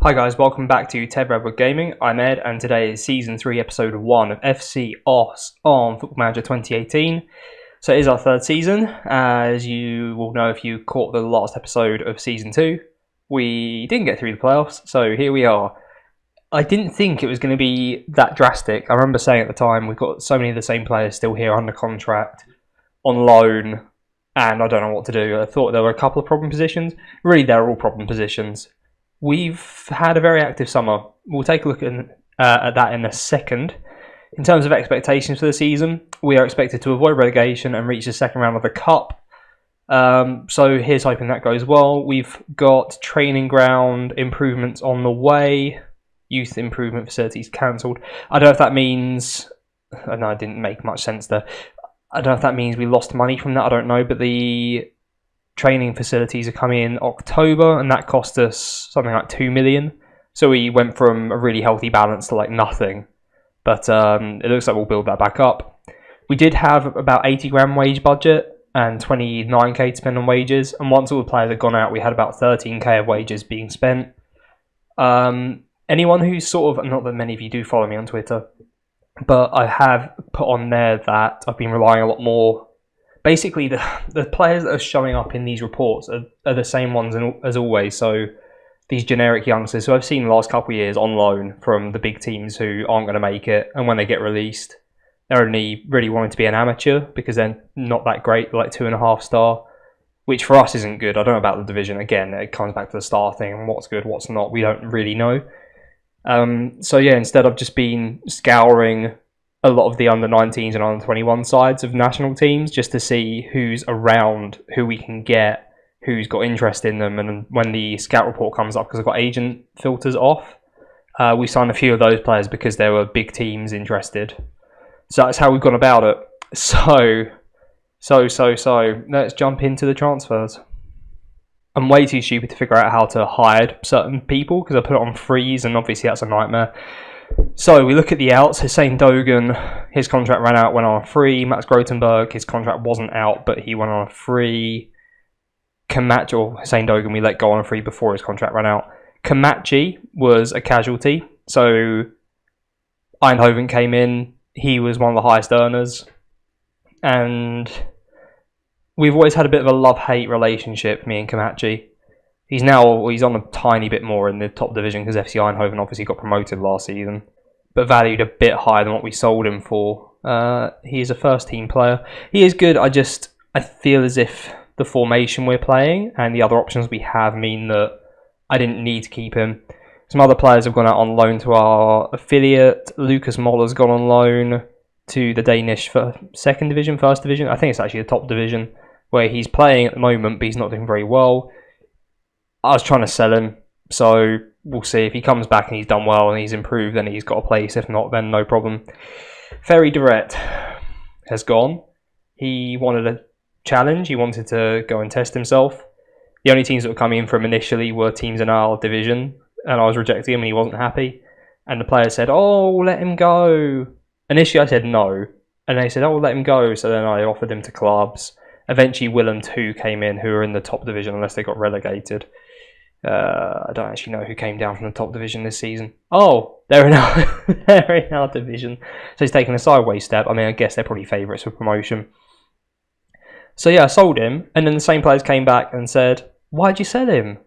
Hi guys, welcome back to TedRedwood Gaming. I'm Ed, and today is Season 3, Episode 1 of FC OS on Football Manager 2018. So it is our third season. As you will know if you caught the last episode of Season 2, we didn't get through the playoffs, so here we are. I didn't think it was going to be that drastic. I remember saying at the time, we've got so many of the same players still here under contract, on loan, and I don't know what to do. I thought there were a couple of problem positions. Really, they're all problem positions. We've had a very active summer. We'll take a look at that in a second. In terms of expectations for the season, we are expected to avoid relegation and reach the second round of the Cup. So here's hoping that goes well. We've got training ground improvements on the way. Youth improvement facilities cancelled. I don't know if that means... I know it didn't make much sense there. I don't know if that means we lost money from that. I don't know. But the training facilities are coming in October, and that cost us something like 2 million. So we went from a really healthy balance to like nothing. But it looks like we'll build that back up. We did have about 80 grand wage budget and 29k to spend on wages. And once all the players had gone out, we had about 13k of wages being spent. Anyone who's sort of, not that many of you do follow me on Twitter, but I have put on there that I've been relying a lot more. Basically, the players that are showing up in these reports are the same ones as always. So these generic youngsters who I've seen the last couple of years on loan from the big teams who aren't going to make it, and when they get released, they're only really wanting to be an amateur because they're not that great, like 2.5 star, which for us isn't good. I don't know about the division. Again, it comes back to the star thing and what's good, what's not. We don't really know. So yeah, instead I've just been scouring a lot of the under-19s and under-21 sides of national teams just to see who's around, who we can get, who's got interest in them. And when the scout report comes up, because I've got agent filters off, we signed a few of those players because there were big teams interested. So that's how we've gone about it. So let's jump into the transfers. I'm way too stupid to figure out how to hide certain people because I put it on freeze, and obviously that's a nightmare. So we look at the outs. Hussein Dogan, his contract ran out, went on a free. Max Grotenberg, his contract wasn't out, but he went on a free. Kamachi, or Hussein Dogan, we let go on a free before his contract ran out. Kamachi was a casualty. So Eindhoven came in. He was one of the highest earners. And we've always had a bit of a love-hate relationship, me and Kamachi. He's on a tiny bit more in the top division because FC Eindhoven obviously got promoted last season, but valued a bit higher than what we sold him for. He is a first-team player. He is good. I feel as if the formation we're playing and the other options we have mean that I didn't need to keep him. Some other players have gone out on loan to our affiliate. Lucas Moller's gone on loan to the Danish second division, first division. I think it's actually the top division where he's playing at the moment, but he's not doing very well. I was trying to sell him, so we'll see. If he comes back and he's done well and he's improved, then he's got a place. If not, then no problem. Ferry Direct has gone. He wanted a challenge. He wanted to go and test himself. The only teams that were coming in from initially were teams in our division, and I was rejecting him and he wasn't happy. And the players said, "Oh, let him go." Initially I said no, and they said, "Oh, let him go." So then I offered him to clubs. Eventually Willem 2 came in, who are in the top division unless they got relegated. I don't actually know who came down from the top division this season. Oh, they're in our division. So he's taken a sideways step. I mean, I guess they're probably favourites for promotion. So yeah, I sold him. And then the same players came back and said, "Why'd you sell him?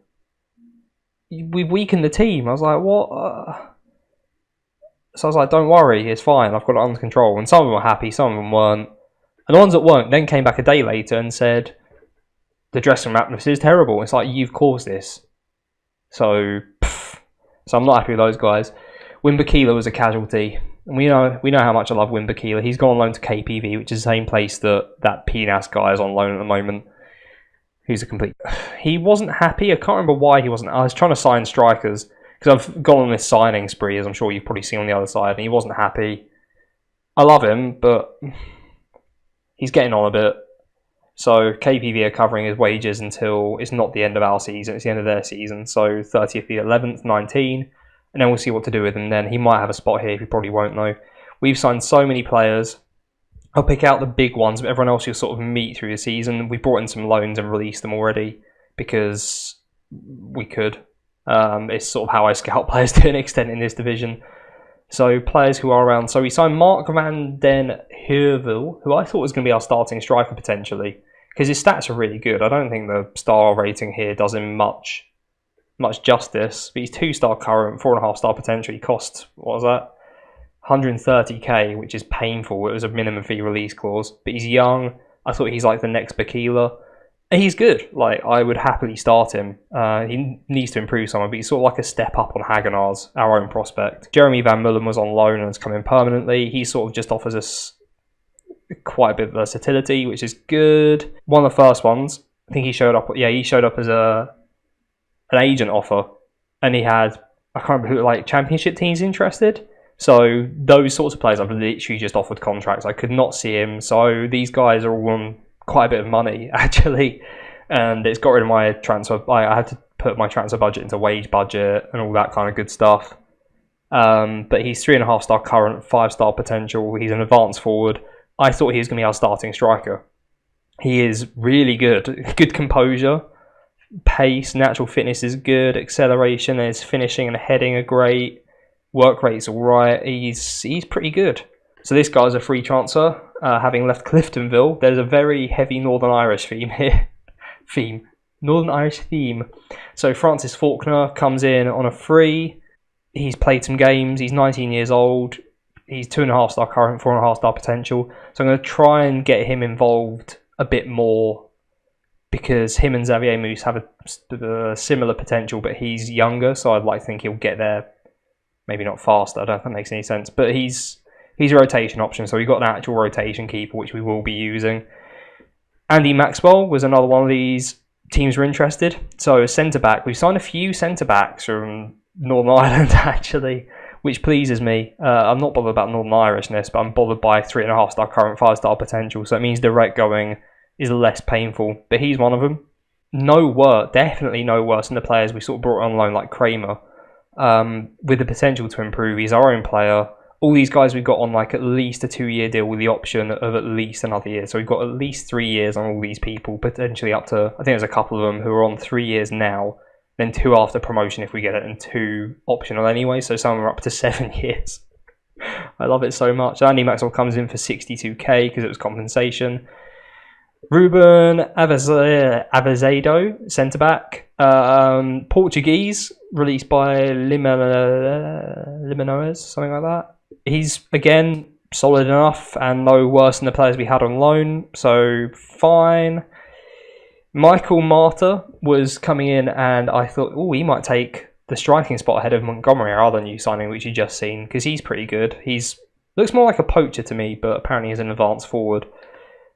We've weakened the team." I was like, "What?" So I was like, "Don't worry, it's fine. I've got it under control." And some of them were happy, some of them weren't. And the ones that weren't then came back a day later and said, "The dressing room atmosphere is terrible." It's like, you've caused this. So I'm not happy with those guys. Wimbakila was a casualty. And we know how much I love Wimbakila. He's gone on loan to KPV, which is the same place that PNAS guy is on loan at the moment. Who's a complete... He wasn't happy. I can't remember why he wasn't. I was trying to sign strikers because I've gone on this signing spree, as I'm sure you've probably seen on the other side, and he wasn't happy. I love him, but he's getting on a bit. So KPV are covering his wages until it's not the end of our season, it's the end of their season. So 30th the 11th, 19, and then we'll see what to do with him then. He might have a spot here, he probably won't know. We've signed so many players. I'll pick out the big ones, but everyone else you'll sort of meet through the season. We brought in some loans and released them already because we could. It's sort of how I scout players to an extent in this division. So players who are around. So we signed Mark van den Heuvel, who I thought was going to be our starting striker potentially, because his stats are really good. I don't think the star rating here does him much justice. But he's 2-star current, 4.5-star potential. He costs, what was that? 130k, which is painful. It was a minimum fee release clause. But he's young. I thought he's like the next Bakila. And he's good. Like, I would happily start him. He needs to improve somewhere, but he's sort of like a step up on Hagenar's, our own prospect. Jeremy Van Mullen was on loan and has come in permanently. He sort of just offers us quite a bit of versatility, which is good. One of the first ones, I think he showed up. Yeah, he showed up as an agent offer, and he had, I can't remember who, like championship teams interested. So those sorts of players, I've literally just offered contracts. I could not see him. So these guys are all on quite a bit of money actually, and it's got rid of my transfer. I had to put my transfer budget into wage budget and all that kind of good stuff. But he's 3.5-star current, 5-star potential. He's an advanced forward. I thought he was going to be our starting striker. He is really good. Good composure, pace, natural fitness is good, acceleration, his finishing and heading are great, work rate's all right. He's pretty good. So this guy's a free transfer, having left Cliftonville. There's a very heavy Northern Irish theme here. Northern Irish theme. So Francis Faulkner comes in on a free. He's played some games. He's 19 years old. He's 2.5-star current, 4.5-star potential. So I'm going to try and get him involved a bit more, because him and Xavier Moose have a similar potential, but he's younger, so I'd like to think he'll get there. Maybe not faster. I don't know if that makes any sense, but he's a rotation option, so we've got an actual rotation keeper, which we will be using. Andy Maxwell was another one of these teams were interested. So a centre-back. We've signed a few centre-backs from Northern Ireland, actually, which pleases me. I'm not bothered about Northern Irishness, but I'm bothered by 3.5-star current, 5-star potential, so it means direct going is less painful. But he's one of them. Definitely no worse than the players we sort of brought on loan, like Kramer, with the potential to improve. He's our own player. All these guys we've got on like at least a 2-year deal with the option of at least another year. So we've got at least 3 years on all these people, potentially up to, I think there's a couple of them who are on 3 years now, then 2 after promotion if we get it, and 2 optional anyway. So some are up to 7 years. I love it so much. Andy Maxwell comes in for 62k because it was compensation. Ruben Avezado, centre-back. Portuguese, released by Limenoes, something like that. He's, again, solid enough and no worse than the players we had on loan, so fine. Michael Marta was coming in, and I thought, oh, he might take the striking spot ahead of Montgomery, our other new signing, which you just seen, because he's pretty good. Looks more like a poacher to me, but apparently he's an advanced forward.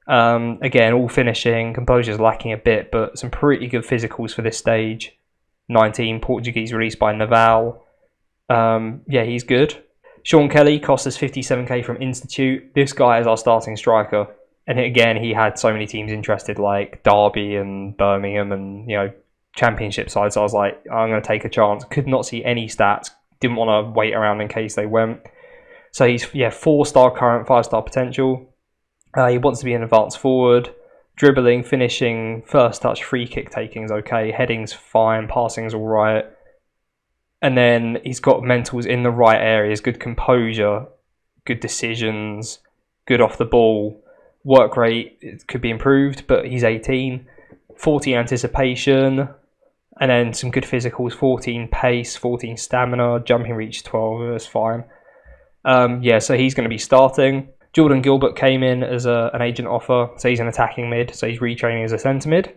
Again, all finishing, composure's lacking a bit, but some pretty good physicals for this stage. 19, Portuguese, released by Naval. Yeah, he's good. Sean Kelly cost us 57k from Institute. This guy is our starting striker. And again, he had so many teams interested, like Derby and Birmingham and, championship sides. So I was like, I'm going to take a chance. Could not see any stats. Didn't want to wait around in case they went. So he's, 4-star current, 5-star potential. He wants to be an advanced forward. Dribbling, finishing, first touch, free kick taking is okay. Heading's fine. Passing's all right. And then he's got mentals in the right areas. Good composure. Good decisions. Good off the ball. Work rate, it could be improved, but he's 18. 14 anticipation. And then some good physicals. 14 pace, 14 stamina. Jumping reach 12. That's fine. So he's going to be starting. Jordan Gilbert came in as an agent offer, so he's an attacking mid, so he's retraining as a centre mid.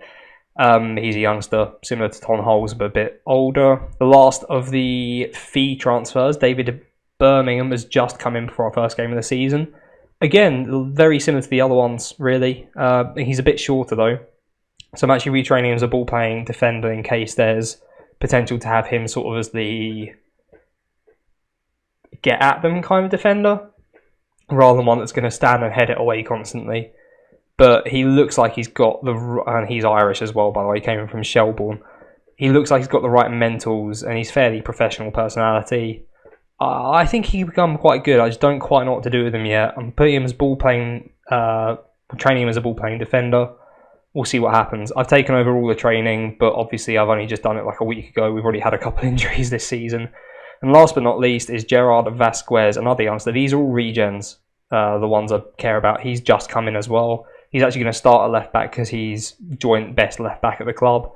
He's a youngster, similar to Ton Holes, but a bit older. The last of the fee transfers, David Birmingham, has just come in for our first game of the season. Again, very similar to the other ones, really. He's a bit shorter, though. So I'm actually retraining him as a ball-playing defender in case there's potential to have him sort of as the get-at-them kind of defender, rather than one that's going to stand and head it away constantly. But he looks like he's got and he's Irish as well, by the way, he came in from Shelbourne. He looks like he's got the right mentals, and he's fairly professional personality. I think he can become quite good. I just don't quite know what to do with him yet. I'm putting him as ball-playing, training him as a ball-playing defender. We'll see what happens. I've taken over all the training, but obviously I've only just done it like a week ago. We've already had a couple of injuries this season. And last but not least is Gerard Vasquez, another youngster. These are all regens, the ones I care about. He's just come in as well. He's actually going to start at left back because he's joint best left back at the club.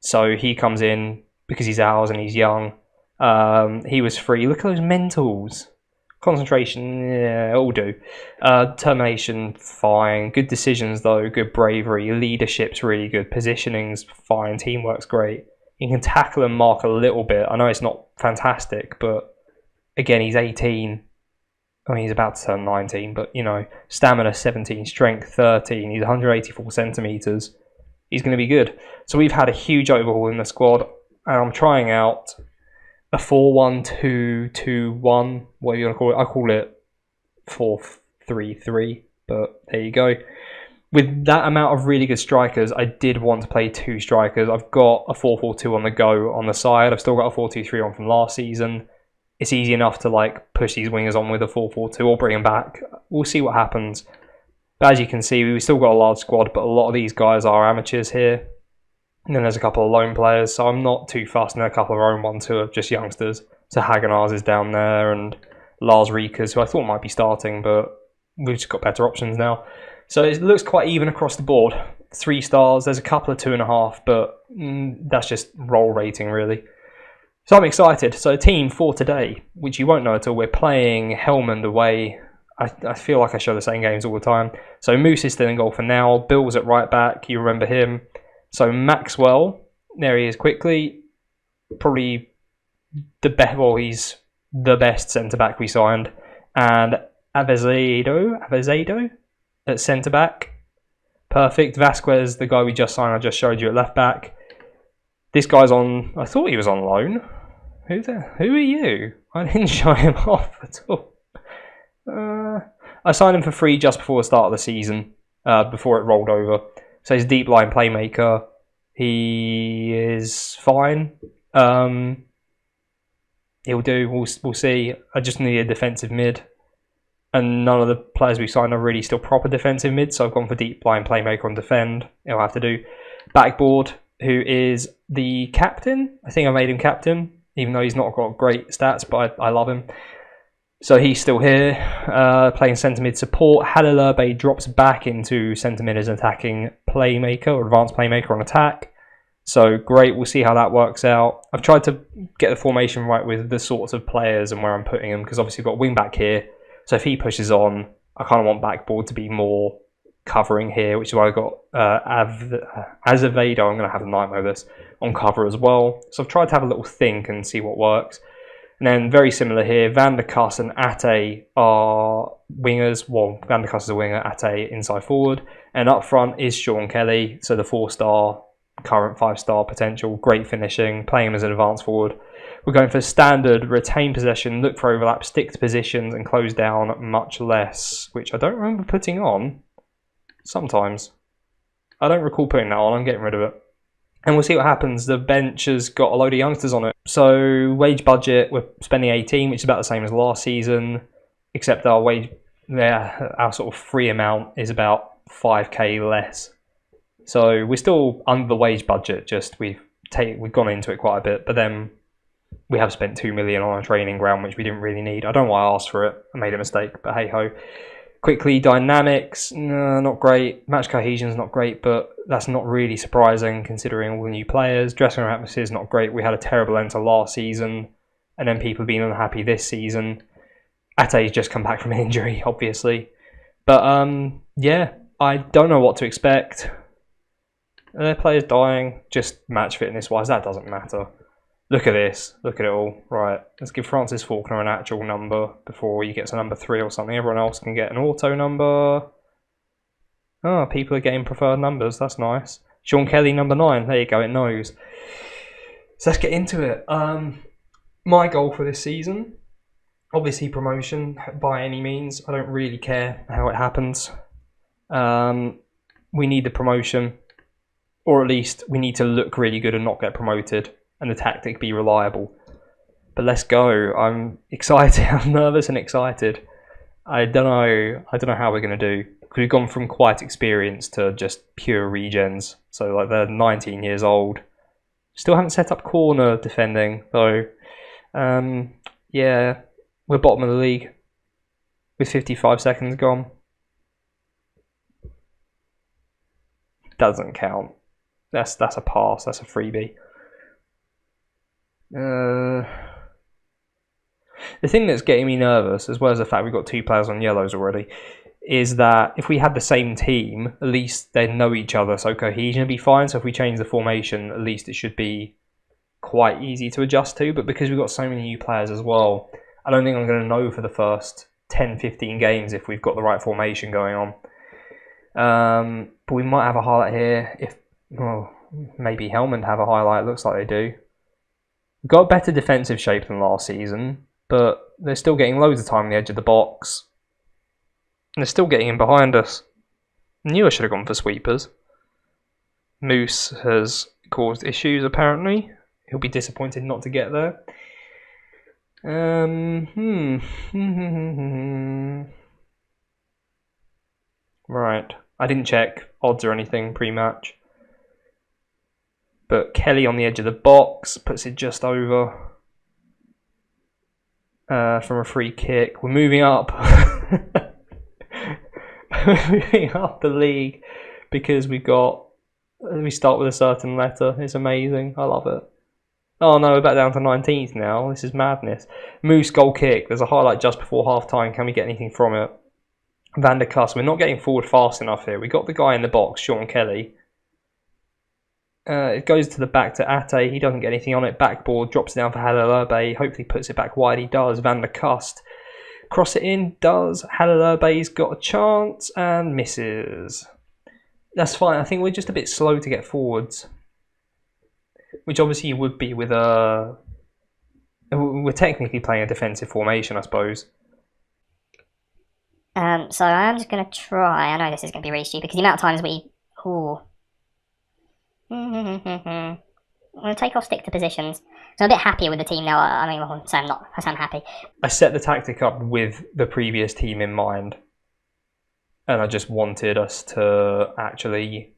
So he comes in because he's ours and he's young. He was free. Look at those mentals. Concentration, yeah, it'll do. Determination, fine. Good decisions though, good bravery. Leadership's really good. Positioning's fine. Teamwork's great. You can tackle and mark a little bit. I know it's not fantastic, but again, he's 18. I mean, he's about to turn 19, but you know, stamina 17, strength 13. He's 184 centimeters. He's going to be good. So we've had a huge overhaul in the squad, and I'm trying out a 4-1-2-2-1, whatever you want to call it. I call it 4-3-3, but there you go. With that amount of really good strikers, I did want to play 2 strikers. I've got a 4-4-2 on the go on the side. I've still got a 4-2-3 on from last season. It's easy enough to like push these wingers on with a 4-4-2 or bring them back. We'll see what happens. But as you can see, we've still got a large squad, but a lot of these guys are amateurs here. And then there's a couple of loan players, so I'm not too fast. And a couple of our own ones who are just youngsters. So Hagenars is down there, and Lars Riekers, who I thought might be starting, but we've just got better options now. So it looks quite even across the board. 3 stars, there's a couple of 2.5, but that's just roll rating really. So I'm excited. So team for today, which you won't know until we're playing Helmond away. I feel like I show the same games all the time. So Moose is still in goal for now. Bill's at right back, you remember him. So Maxwell, there he is quickly. Probably the best, well, he's the best centre-back we signed. And Avezedo at centre-back. Perfect. Vasquez, the guy we just signed, I just showed you at left-back. This guy's on, I thought he was on loan. Who are you? I didn't show him off at all. I signed him for free just before the start of the season, before it rolled over. So he's a deep line playmaker. He is fine. He'll do. We'll see. I just need a defensive mid. And none of the players we signed are really still proper defensive mid, so I've gone for deep line playmaker on defend. He'll have to do. Backboard, who is the captain. I think I made him captain, even though he's not got great stats, but I love him. So he's still here, playing centre mid support. Halilurbe drops back into centre mid as an attacking playmaker or advanced playmaker on attack. So great, we'll see how that works out. I've tried to get the formation right with the sorts of players and where I'm putting them, because obviously we've got wing back here. So if he pushes on, I kind of want backboard to be more covering here, which is why I've got Azevedo. I'm going to have a nightmare with this on cover as well. So I've tried to have a little think and see what works. And then very similar here, Van der Kuss and Ate are wingers. Well, Van der Kuss is a winger, Ate inside forward. And up front is Sean Kelly, so the 4-star, current 5-star potential, great finishing, playing him as an advanced forward. We're going for standard, retain possession, look for overlap, stick to positions, and close down much less, which I don't remember putting on. Sometimes. I don't recall putting that on, I'm getting rid of it. And we'll see what happens. The bench has got a load of youngsters on it. So wage budget, we're spending 18, which is about the same as last season, except our our sort of free amount is about 5k less. So we're still under the wage budget, just we've gone into it quite a bit, but then we have spent 2 million on a training ground, which we didn't really need. I don't know why I asked for it. I made a mistake, but hey ho. Quickly, dynamics, not great. Match cohesion's not great, but that's not really surprising considering all the new players. Dressing room atmosphere is not great. We had a terrible end to last season, and then people have been unhappy this season. Ate's just come back from an injury, obviously. But yeah, I don't know what to expect. Their players dying, just match fitness-wise, that doesn't matter. Look at this. Look at it all. Right, let's give Francis Faulkner an actual number before he gets a number 3 or something. Everyone else can get an auto number. Oh, people are getting preferred numbers. That's nice. Sean Kelly, number 9. There you go, it knows. So let's get into it. My goal for this season, obviously promotion by any means. I don't really care how it happens. We need the promotion. Or at least we need to look really good and not get promoted. And the tactic be reliable. But let's go. I'm excited. I'm nervous and excited. I don't know how we're going to do. Because we've gone from quite experienced to just pure regens. So like they're 19 years old. Still haven't set up corner defending though. Yeah, we're bottom of the league with 55 seconds gone. Doesn't count. That's a pass. That's a freebie. The thing that's getting me nervous, as well as the fact we've got 2 players on yellows already, is that if we had the same team, at least they know each other, so cohesion would be fine. So if we change the formation, at least it should be quite easy to adjust to. But because we've got so many new players as well, I don't think I'm going to know for the first 10-15 games if we've got the right formation going on. But we might have a highlight here. If maybe Helmand have a highlight. Looks like they do. We've got a better defensive shape than last season, but they're still getting loads of time on the edge of the box. And they're still getting in behind us. Knew I should have gone for sweepers. Moose has caused issues apparently. He'll be disappointed not to get there. Right. I didn't check odds or anything pre-match. But Kelly on the edge of the box puts it just over from a free kick. We're moving up. We're moving up the league because we start with a certain letter. It's amazing. I love it. Oh no, we're back down to 19th now. This is madness. Moose goal kick. There's a highlight just before half time. Can we get anything from it? Van der Kuss. We're not getting forward fast enough here. We got the guy in the box, Sean Kelly. It goes to the back to Ate. He doesn't get anything on it. Backboard, drops it down for Halilurbe. Hopefully puts it back wide. He does. Van der Kuss. Cross it in. Does. Halilurbe's got a chance and misses. That's fine. I think we're just a bit slow to get forwards. Which obviously you would be with a... We're technically playing a defensive formation, I suppose. So I'm just going to try. I know this is going to be really stupid because the amount of times we... Ooh. I'm going to take off stick to positions. So I'm a bit happier with the team now. I mean, well, so I'm not. I sound happy. I set the tactic up with the previous team in mind. And I just wanted us to actually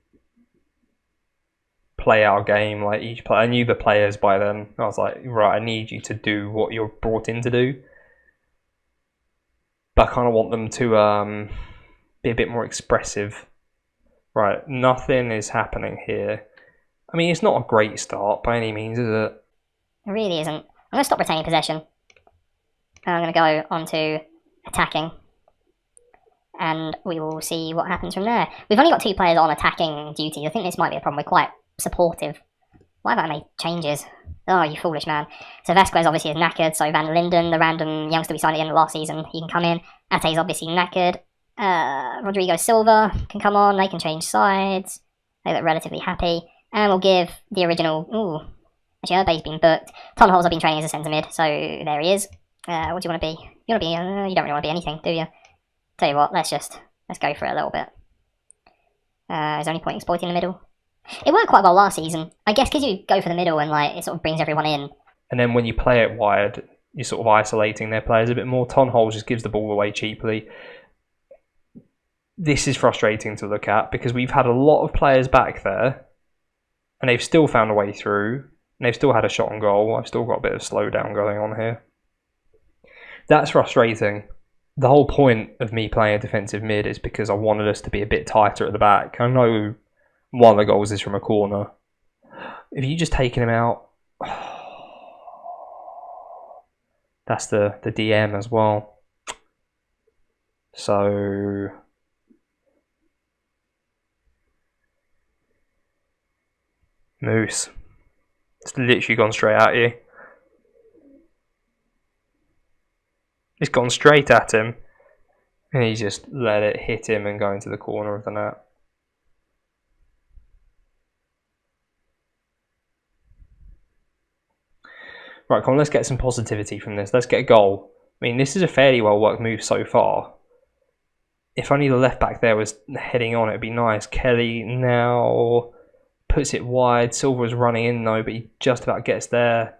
play our game like each player. I knew the players by then. I was like, right, I need you to do what you're brought in to do. But I kind of want them to be a bit more expressive. Right, nothing is happening here. I mean, it's not a great start by any means, is it? It really isn't. I'm going to stop retaining possession. I'm going to go on to attacking. And we will see what happens from there. We've only got 2 players on attacking duty. I think this might be a problem. We're quite supportive. Why have I made changes? Oh, you foolish man. So Vasquez obviously is knackered. So Van Linden, the random youngster we signed at the end of last season, he can come in. Ate's obviously knackered. Rodrigo Silva can come on. They can change sides. They look relatively happy. And we'll give the original... Ooh. Actually, Urbe's been booked. Ton Holes have been training as a centre mid. So there he is. What do you want to be? You want to be... you don't really want to be anything, do you? Tell you what, let's go for it a little bit. Is there any point exploiting the middle? It worked quite well last season. I guess because you go for the middle and like it sort of brings everyone in. And then when you play it wide, you're sort of isolating their players a bit more. Ton Holes just gives the ball away cheaply. This is frustrating to look at because we've had a lot of players back there and they've still found a way through and they've still had a shot on goal. I've still got a bit of slowdown going on here. That's frustrating. The whole point of me playing a defensive mid is because I wanted us to be a bit tighter at the back. I know one of the goals is from a corner. If you just taken him out, that's the DM as well. So Moose, it's literally gone straight at you. It's gone straight at him, and he just let it hit him and go into the corner of the net. Right, come on, let's get some positivity from this. Let's get a goal. I mean, this is a fairly well worked move so far. If only the left back there was heading on, it'd be nice. Kelly now puts it wide. Silva's running in though, but he just about gets there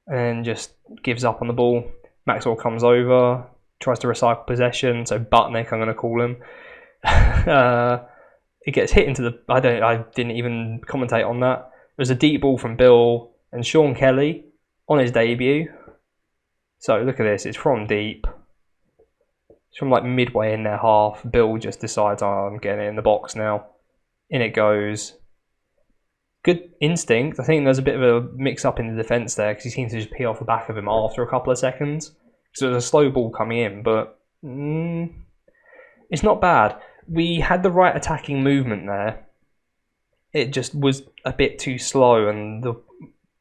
and just gives up on the ball. Maxwell comes over, tries to recycle possession, so Butnick, I'm going to call him. It gets hit into the... I didn't even commentate on that. There's a deep ball from Bill and Sean Kelly on his debut. So look at this, it's from deep. It's from like midway in their half. Bill just decides, oh, I'm getting it in the box now. In it goes. Good instinct. I think there's a bit of a mix-up in the defence there because he seems to just peel off the back of him after a couple of seconds. So there's a slow ball coming in, but it's not bad. We had the right attacking movement there. It just was a bit too slow, and the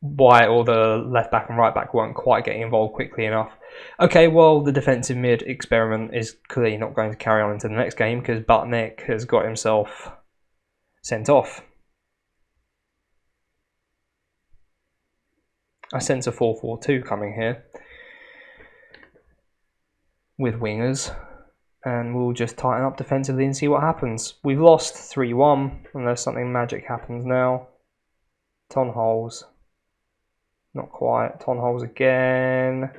right or the left back and right back weren't quite getting involved quickly enough. Okay, well, the defensive mid experiment is clearly not going to carry on into the next game because Butnick has got himself sent off. I sense a 4-4-2 coming here with wingers, and we'll just tighten up defensively and see what happens. We've lost 3-1 unless something magic happens now. Tonholes. Not quite. Tonholes again.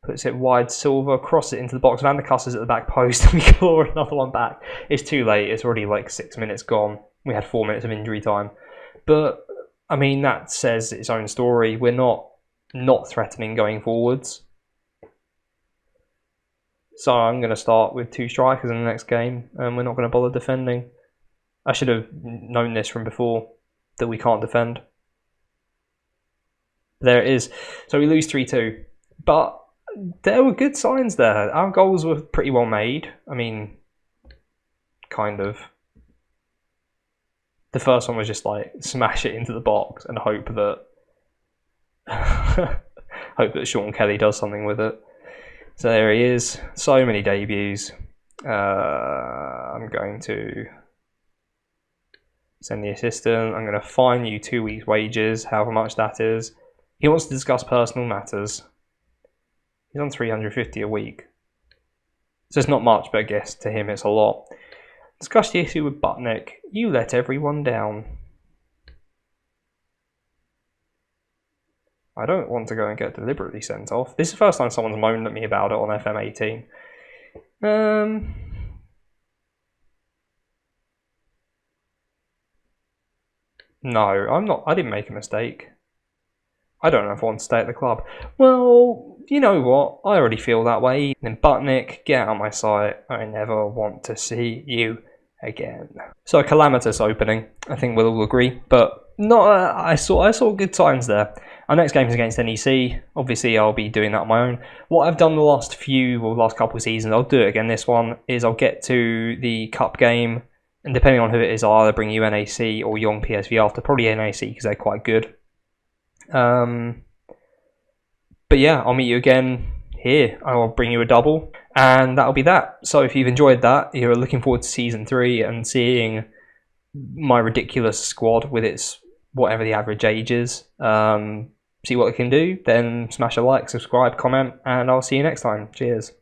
Puts it wide. Silver. Cross it into the box. Van der Kuss is at the back post. And we claw another one back. It's too late. It's already like 6 minutes gone. We had 4 minutes of injury time. But, I mean, that says its own story. We're not threatening going forwards. So I'm going to start with 2 strikers in the next game. And we're not going to bother defending. I should have known this from before. That we can't defend. There it is. So we lose 3-2. But there were good signs there. Our goals were pretty well made. I mean, kind of. The first one was just like smash it into the box and hope that Sean Kelly does something with it. So there he is. So many debuts. I'm going to send the assistant. I'm going to fine you 2 weeks' wages, however much that is. He wants to discuss personal matters. He's on 350 a week. So it's not much, but I guess to him it's a lot. Discuss the issue with Butnick. You let everyone down. I don't want to go and get deliberately sent off. This is the first time someone's moaned at me about it on FM18. No, I'm not. I didn't make a mistake. I don't know if I want to stay at the club. Well, you know what? I already feel that way. Then Butnick, get out of my sight. I never want to see you again. So a calamitous opening, I think we'll all agree. But not. I saw good signs there. Our next game is against NEC. Obviously, I'll be doing that on my own. What I've done the last couple of seasons, I'll do it again this one, is I'll get to the cup game. And depending on who it is, I'll either bring you NAC or Young PSV after. Probably NAC because they're quite good. But yeah, I'll meet you again here. I'll bring you a double. And that'll be that. So if you've enjoyed that, you're looking forward to Season 3 and seeing my ridiculous squad with its whatever the average age is. See what it can do. Then smash a like, subscribe, comment, and I'll see you next time. Cheers.